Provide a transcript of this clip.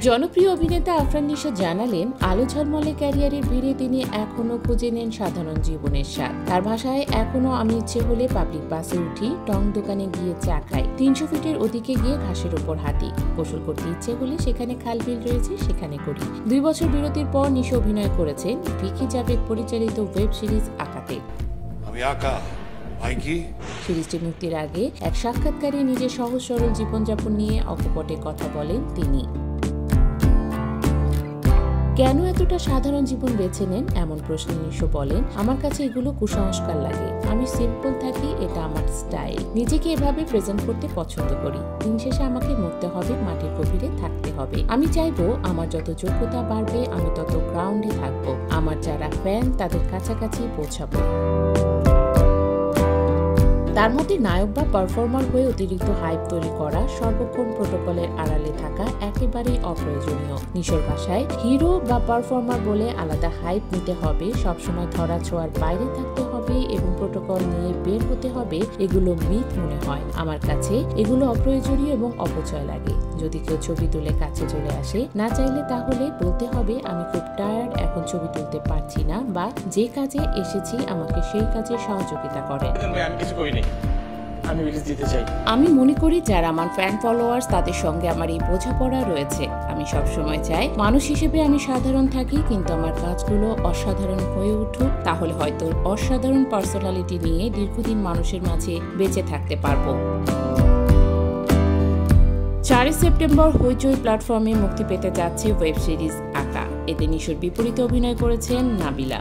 জনপ্রিয় অভিনেতা আফরান নিশো জানালেন, আলো ঝলমলে ক্যারিয়ারের ভিড়ে তিনি এখনো খুঁজে নেন সাধারণ জীবনের স্বাদ। তার ভাষায়, এখনো আমি ইচ্ছে হলে পাবলিক বাসে উঠি, টং দোকানে গিয়ে চা খাই, 300 ফিটের ওদিকে গিয়ে ঘাসের উপর হাঁটি, গোসল করতে ইচ্ছে হলে সেখানে খাল বিল রয়েছে সেখানে করি। 2 বছর বিরতির পর নিশো অভিনয় করেছেন ভিকি জাভেদ পরিচালিত ওয়েব সিরিজ আকাতে। সিরিজটি মুক্তির আগে এক সাক্ষাৎকারে নিজের সহজ সরল জীবনযাপন নিয়ে অকপটে কথা বলেন তিনি। কেন এতটা সাধারণ জীবন বেছে নেন এমন প্রশ্নে নিশো বলেন, আমার কাছে এগুলো কুসংস্কার লাগে। আমি সিম্পল থাকি, এটা আমার স্টাইল। নিজেকে এভাবে প্রেজেন্ট করতে পছন্দ করি। দিন শেষে আমাকে মরতে হবে, মাটির গভীরে থাকতে হবে। আমি চাইবো আমার যত যোগ্যতা বাড়বে আমি তত গ্রাউন্ডে থাকবো, আমার যারা ফ্যান তাদের কাছাকাছি পৌঁছাবো। তার মতে নায়ক বা পারফর্মার হয়ে অতিরিক্ত হাইপ তৈরি করা, সর্বক্ষণ প্রোটোকলের আড়ালে থাকা একেবারেই অপ্রয়োজনীয়। নিশোর ভাষায়, হিরো বা পারফর্মার বলে আলাদা হাইপ নিতে হবে, সবসময় ধরা ছোঁয়ার বাইরে থাকতে হবে এবং প্রোটোকল নিয়ে বের হতে হবে, এগুলো মিথ মনে হয়। আমার কাছে এগুলো অপ্রয়োজনীয় এবং অপচয় লাগে। যদি কেউ ছবি তুলে কাছে চলে আসে, না চাইলে তাহলে বলতে হবে আমি খুব টায়ার্ড, এখন ছবি তুলতে পারছি না, বা যে কাজে এসেছি আমাকে সেই কাজে সহযোগিতা করেন। আমি মনে করি যারা আমার ফ্যান ফলোয়ার্স তাদের সঙ্গে আমার এই বোঝাপড়া রয়েছে। আমি সবসময় চাই মানুষ হিসেবে আমি সাধারণ থাকি, কিন্তু আমার কাজগুলো অসাধারণ হয়ে উঠুক, তাহলে হয়তো অসাধারণ পার্সোনালিটি নিয়ে দীর্ঘদিন মানুষের মাঝে বেঁচে থাকতে পারবো। 4 সেপ্টেম্বর হইচই প্ল্যাটফর্মে মুক্তি পেতে যাচ্ছে ওয়েব সিরিজ আকা। এতে নিশোর বিপরীতে অভিনয় করেছেন নাবিলা।